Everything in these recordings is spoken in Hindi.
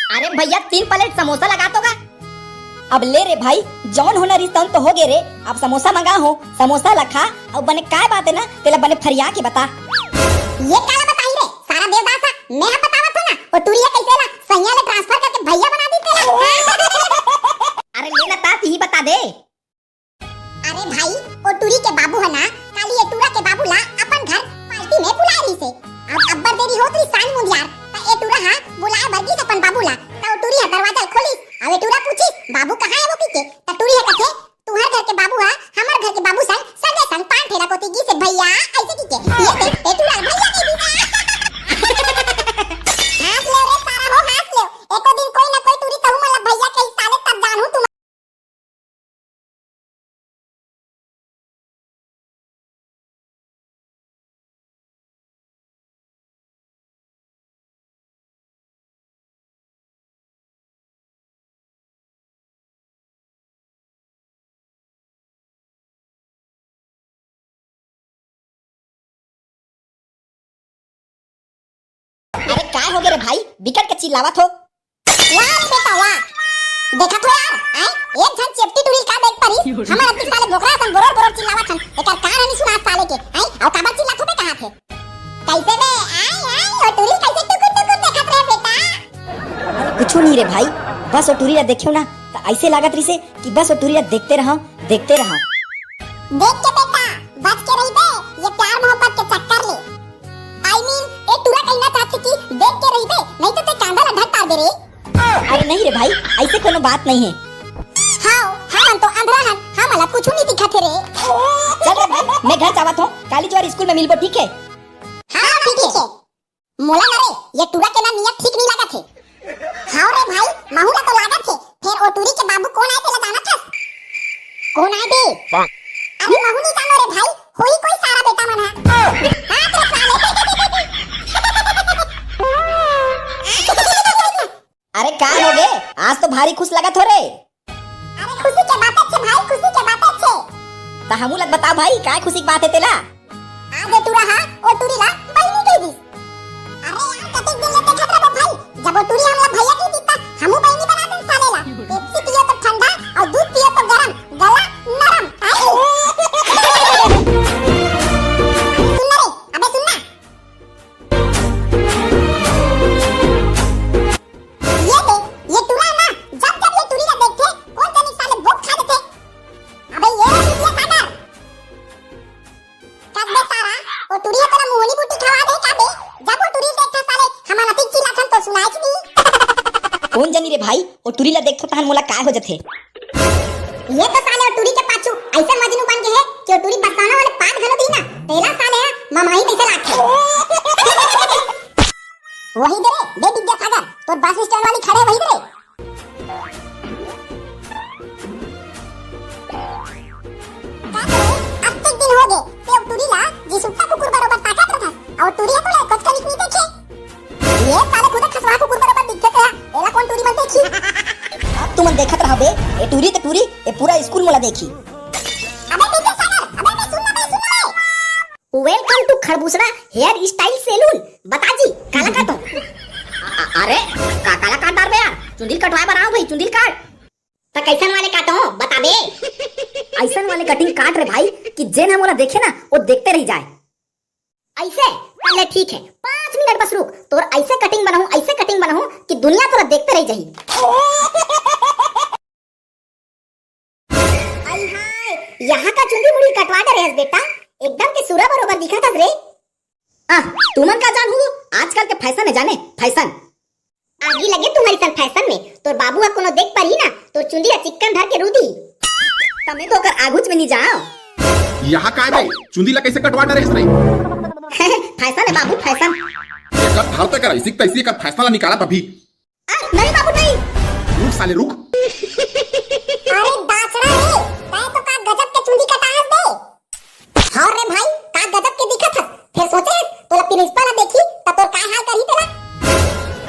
अरे भैया 3 प्लेट समोसा लगा तो का। अब ले रे भाई, जौन होना रिश्ता तो हो गए रे। अब समोसा मंगा हो, समोसा लखा और बने काय बात है ना तेला बने फरिया के बता। ये काला बताई रे सारा देवदासा मैं हा बतावत हो ना। और टूरिया कैसे ला सैया ले ट्रांसफर करके भैया बना दी तेला। अरे ले ना तात ही बता दे। अरे भाई ओ टूरी के बाबू है ना, काली ए टूरा के बाबू ला अपन घर पार्टी में बुला रही से। अब अब्बर देरी होत रही सान मुंडियार ता ए टूरा हा बुलाए बरगी अपन बाबू ला। ता ओ टूरी हा दरवाजा खोली अबे टूरा पूछी बाबू कहां है वो पीके। ता टूरी है कथे तुहर घर के बाबू हा हमर घर के बाबू संग संगे संग पान ठेला कोती गी से भैया ऐसे की के ये दे ए टूरा भैया के दी। हाथ ले रे सारा हो हाथ ले। एको दिन कोई ना कोई टूरी कहू मला भैया के साले तब जानू तुम। अरे काय हो गए रे भाई, बिकट के चिल्लावत हो। वाह रे बेटा वाह, देखा तो यार आई एक जन चेपटी टूरी का देख परी हमार अति साले बोकरा सन बोरोर बोरोर चिल्लावत हन। एकर कार नहीं सुना साले के आई और काबर चिल्लात हो बे कहां थे कैसे बे आई ओ टूरी कैसे टुकुर टुकुर देखत रहे बेटा। कुछ नहीं रे भाई, बस ओ टूरिया देखियो ना तो ऐसे लागत रही से कि बस ओ टूरिया देखते रहो देखते रहो। देख के बेटा बच के रही बे ये प्यार मोहब्बत के चक्कर ले। आई मीन ए टूरा कहना चाहती कि देख के रही बे नहीं तो ते कांदा ला ढक तार दे रे। अरे नहीं रे भाई, ऐसे कोनो बात नहीं है। हां हम तो अंधरा हन हमला कुछ नहीं दिखत रे। चल रे भाई, मैं घर जावत हूं, काली जोर स्कूल में मिलबो ठीक है। हां ठीक है मोला ना रे ये टूरा के ना नियत ठीक नहीं लागत है। हां रे भाई माहूला तो लागत है। फिर ओ टूरी के बाबू कौन आए तेला जानत है कौन आए बे। अरे माहू नहीं जानो रे भाई होई कोई सारा बेटा मन है। हां तेरे साले। अरे काय हो गए, आज तो भारी खुश लगत हो रे। अरे खुशी के बात है भाई खुशी के बात है। ता हमू लग बता भाई काय खुशी की बात है तेला। आज टूरा हा ओ टूरी ला बहिनी कह दी। अरे यार कते दिन ले देखत रहो भाई जब ओ टूरी हमला भैया की दीता हमू बहिनी बना दे साले ला। पेप्सी पियो तो ठंडा और दूध पियो तो गरम गला नरम। सुन रे अबे सुन ना ये टूरा ना जब जब ये टूरी ला देखते कौन जाने साले भूख खा देते। अबे ये वीडियो सागर कसबे सारा ओ टूरिया तेरा मोहनी बूटी खवा दे का बे। जब वो टूरी देखता साले हमारा नती चिल्लाथन तो सुनाई कि नहीं। कौन जानी रे भाई, ओ टूरी ला देखतो तहन मोला काय हो जथे। ये तो साले ओ टूरी के पाछू ऐसे मजनू बन के है कि ओ टूरी बरसाना वाले पात घलो दी ना तेला साले ममाई कैसे लाखे। वही दे रे दे विद्या सागर तो बस स्टैंड वाली खड़े वही दे रे। अब तक दिन हो गए ते टूरी ला जी सुट्टा कुकुर बरोबर ताकत रखा और टूरी तो ले कुछ कनिक नहीं देखे। ये साले खुद खसवा कुकुर बरोबर दिखते थे एला कौन टूरी बनते छी। अब तुम देखत रह बे, ए टूरी ते टूरी ए पूरा स्कूल मोला देखी। अबे विद्या सागर अबे मैं सुन ले। Welcome to Kharbusada hair style salon. बता जी काला काटो। अरे काला काट डार बे यार, चुंदिल कटवाए बनाओ भाई चुंदिल काट। तो कैसन वाले काटो बता बे। ऐसन वाले कटिंग काट रे भाई कि जेन हम मोला देखे ना वो देखते रह जाए। ऐसे पहले ठीक है 5 मिनट बस रुक तोर ऐसे कटिंग बनाऊं कि दुनिया तोरा देखते रह जाही। आई हाय यहाँ का चुंदी मुड़ी कटवा दे रे बेटा एकदम के सूरा बरोबर दिखा था रे। तुमन का जान हूँ आजकल के फैशन है जाने फैशन। आगी लगे तुम्हारी सन फैशन में तोर बाबू का कोनो देख पारी ना तो चुंदी चिकन धर के रूदी। तमे तो कर आगुच में नहीं जाओ। यहाँ काय बे चुंदी ला कैसे कटवा डरे रे। फैशन है बाबू फैशन। एकर धारते कर ऐसी तैसी एकर फैशन ला निकाला अभी। नहीं बाबू नहीं। रुक साले रुक। अरे दासड़ा रे काय तो का गजब के चुंदी कटास दे। हां रे भाई का गजब के दिखत है। फिर सोचे तोला प्रिंसिपल देखी त तोर का हाल करी तेला।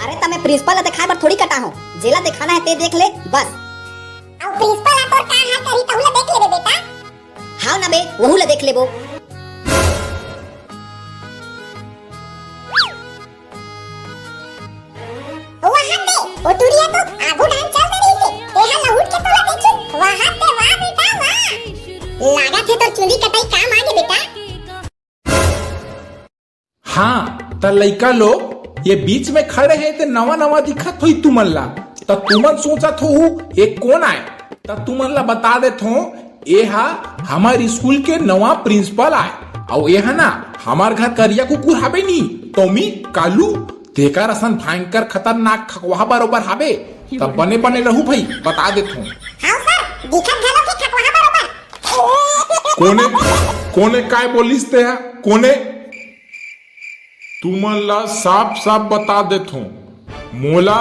अरे तमे प्रिंसिपल दिखाए पर थोड़ी कटा हो, जेला दिखाना है ते देख ले बस। और प्रिंसिपल तोर का हाल करी तहुला देख लेबे बेटा। हां ना बे वहू ला देख लेबो। वहां दे ओ टूरिया तो आगू डांस चल रही थी तेहा लहुट के तोला देखी वाह ते वाह बेटा वाह लगा थे तो चुंदी कटाई काम आ गए बेटा। हाँ त लइका लोग ये बीच में खड़े हैं ते नवा नवा दिखत हुई तुमन ला त तुमन सोचत हो ये कौन आए त तुमन ला बता देत हो ये हा हमारे स्कूल के नवा प्रिंसिपल आए और ये ना हमार घर करिया कुकुर हाबे नी टॉमी कालू तेकर असन भयंकर खतरनाक खकवा बरोबर हाबे तब बने बने रहू भाई बता देत हूँ। हां सर दिखत घलो के खकवा बरोबर कोने कोने काय बोलिस ते है कोने तुमन ला साफ साफ बता देत हूँ मोला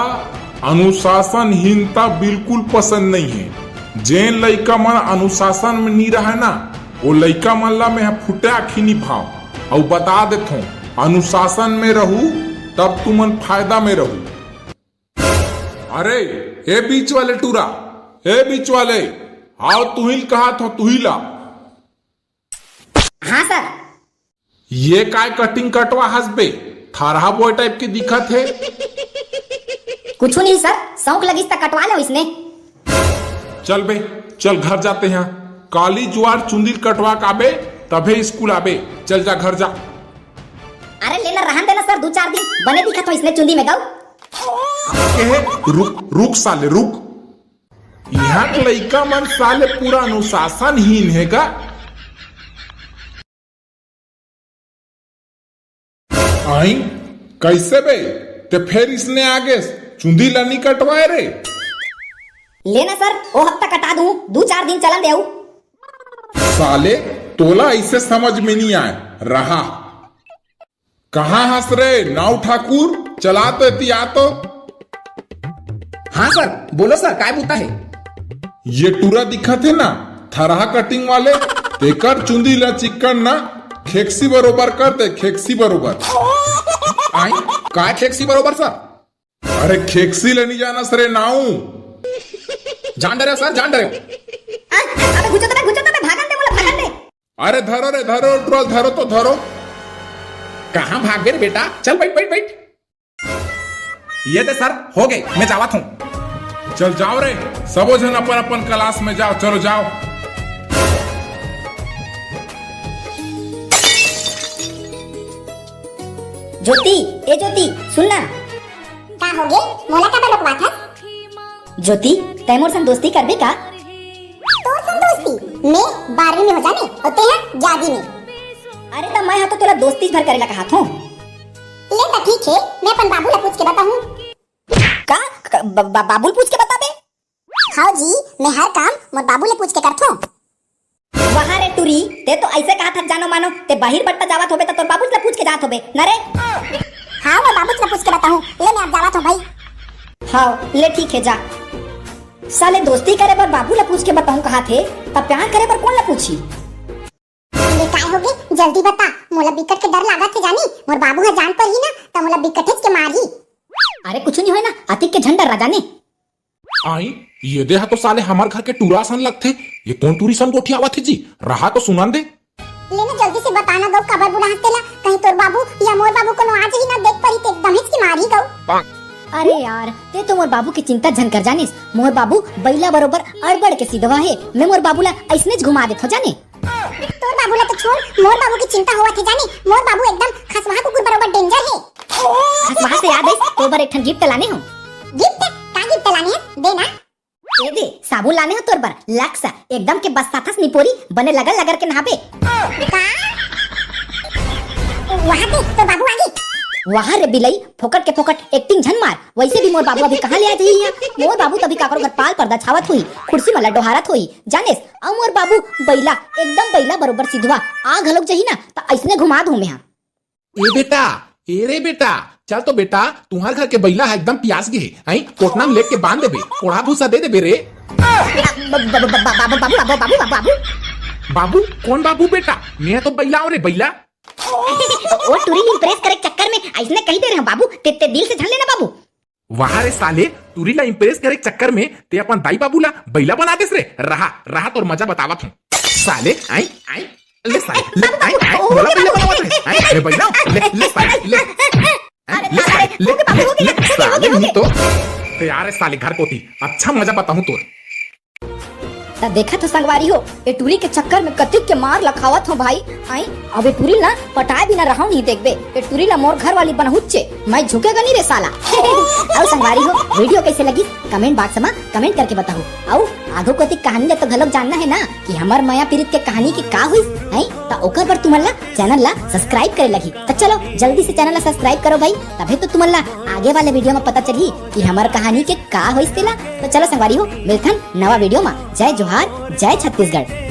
अनुशासनहीनता बिल्कुल पसंद नहीं है। जेन लइका मन अनुशासन में नहीं रहे ना वो लइका मन ला मैं फुटे आखी नहीं भाव और बता देत हूँ अनुशासन में रहू तब तुमन फायदा में रहू। अरे ए बीच वाले टूरा ए बीच वाले आओ तुहिल कहा था तुहिला हाँ सर। ये काय कटिंग कटवा हंसबे थारहा बॉय टाइप की दिखत है। कुछ नहीं सर शौक लगी तक कटवा लो इसने। चल बे चल घर जाते हैं काली ज्वार चुंदीर कटवा के आबे तबे स्कूल आबे चल जा घर जा। अरे लेना रहन देना सर 2-4 दिन बने दिखत हो इसने चुंदी में गाओ। रुक रुक साले रुक यहाँ के लइका मन साले पूरा अनुशासनहीन है का। आई कैसे बे ते फिर इसने आगे चुंदी ला नहीं कटवाए रे। लेना सर वो हफ्ता कटा दूं 2-4 दिन चलन देऊ। साले तोला ऐसे समझ में नहीं आए रहा कहाँ हंस रे नाव ठाकुर चला तो तिया तो। हाँ सर बोलो सर काय बोलता है। ये टूरा दिखत है ना थरहा कटिंग वाले तेकर चुंदी ला चिकन ना खेक्सी बरोबर करते खेक्सी बरोबर। आई काय खेक्सी बरोबर सर। अरे खेक्सी ले नहीं जाना सरे नाऊ जान डरे हो सर जान डरे हो। अबे घुचो तो भागन दे बोला भागन दे। अरे धरो रे धरो ट्रोल धरो तो धरो। कहाँ भाग गए रे बेटा चल बैठ बैठ बैठ। ये दे सर हो गए मैं जावत हूँ। चल जाओ रे सबो जन अपन अपन क्लास में जाओ चलो जाओ। ज्योति ए ज्योति सुनना। का हो गए मोला का बलोकवा था ज्योति तैमूर संग दोस्ती करबे का। तोर संग दोस्ती मैं 12वीं में हो जाने होते हैं जादी में। अरे तो मैं तो तोला दोस्ती भर करेला कहा था। ले तो ठीक है मैं अपन बाबू ला पूछ के बताऊं। का बाबुल पूछ के बता बे। हाँ जी मैं हर काम मोर बाबू ले पूछ के करथो। वहाँ रे टूरी ते तो ऐसे कहा था जानो मानो ते बाहिर बट्टा जावत होबे तो तोर बाबू से पूछ के जात होबे न रे। हाँ मैं बाबू से पूछ के बताऊं ले मैं अब जावत हूँ भाई। हाँ ले ठीक है जा। साले दोस्ती करे पर बाबू ला पूछ के बताऊं कहा थे तब प्यार करे पर कौन ला पूछी। ये काय हो गए जल्दी बता मोला बिकट के डर लागत थे जानी मोर बाबू है जान पर ही ना तो मोला बिकट के मारी। अरे कुछ नहीं होए ना अतिक के झंडा राजा ने। आई ये देहा तो साले हमार घर के टूरा सन लगते ये कौन टूरी सन गोठी आवत है जी रहा तो सुनान दे। लेना जल्दी से बताना गौ कबर बुढ़ा हंसतेला कहीं तोर बाबू या मोर बाबू को आज ही ना देख परी ते एकदम ही मारी गौ। अरे यार ते तो मोर बाबू की चिंता झन कर जानिस। मोर बाबू बैला बरोबर अड़बड़ के सीधवा है मैं मोर बाबू ला ऐसने घुमा देत हो जाने। तोर बाबू ला तो छोड़ मोर बाबू की चिंता होवत है जानी मोर बाबू एकदम खसवा कुकुर बरोबर डेंजर है। वहाँ से याद है तो बार एक ठन गिफ्ट लाने हो। गिफ्ट का गिफ्ट लाने है देना। ए दे साबुन लाने हो तोर बर लक्सा एकदम के बस साथस निपोरी बने लगल लगर के नहाबे। वहाँ दे तो बाबू आगे। वहाँ रे बिलई फोकट के फोकट एक्टिंग झन मार। वैसे भी मोर बाबू अभी कहाँ ले आ जाइए मोर बाबू तभी काकरो घर पाल पर्दा छावत हुई कुर्सी मला डोहारत हुई जानेस। और मोर बाबू बैला एकदम बैला बरोबर सिधवा आ घलोक जही ना तो ऐसने घुमा दूं मैं। ए बेटा ए रे बेटा चल तो बेटा तुम्हारे घर के बैला है एकदम प्यास गे है कोटना में लेके बांध देबे कोड़ा भूसा दे देबे रे। बाबू कौन बाबू बेटा मैं तो बैला हूँ रे बैला। वो टूरी इंप्रेस करे चक्कर में ऐसने कही दे रहे हैं बाबू ते दिल से झन लेना बाबू। वहाँ रे साले तुरी ला इंप्रेस करे चक्कर में ते अपन दाई बाबू ला बैला बना देस रे। रहा तोर मजा बतावत हूँ साले आई आई ले साले ले आई आई बोला बैला बनावत रे आई ले बैला ले साले ले ले साले नहीं तो तैयार है साले घर को थी अच्छा मजा बताऊं तो ता देखा तो संगवारी हो ए टूरी के चक्कर में कतिक के मार लखावत हो भाई आई अब ए टूरी ना पटाए बिना रहू नहीं देखबे ए टूरी ला मोर घर वाली बनहुच्चे मैं झुकेगा नहीं रे साला और संगवारी हो वीडियो कैसे लगी कमेंट बॉक्स में कमेंट करके बताओ और आगो कतिक कहानी ला तो घलोक जानना है ना कि हमर माया पीरित के कहानी की का हुई है ता ओकर पर तुमन ला चैनल ला सब्सक्राइब करे लगी तो चलो जल्दी से चैनल ला सब्सक्राइब करो भाई तभी तो तुमन ला आगे वाले वीडियो में पता चली कि हमर कहानी के का होइस तेला तो चलो संगवारी हो मिलथन नवा वीडियो में जय जोहार जय छत्तीसगढ़।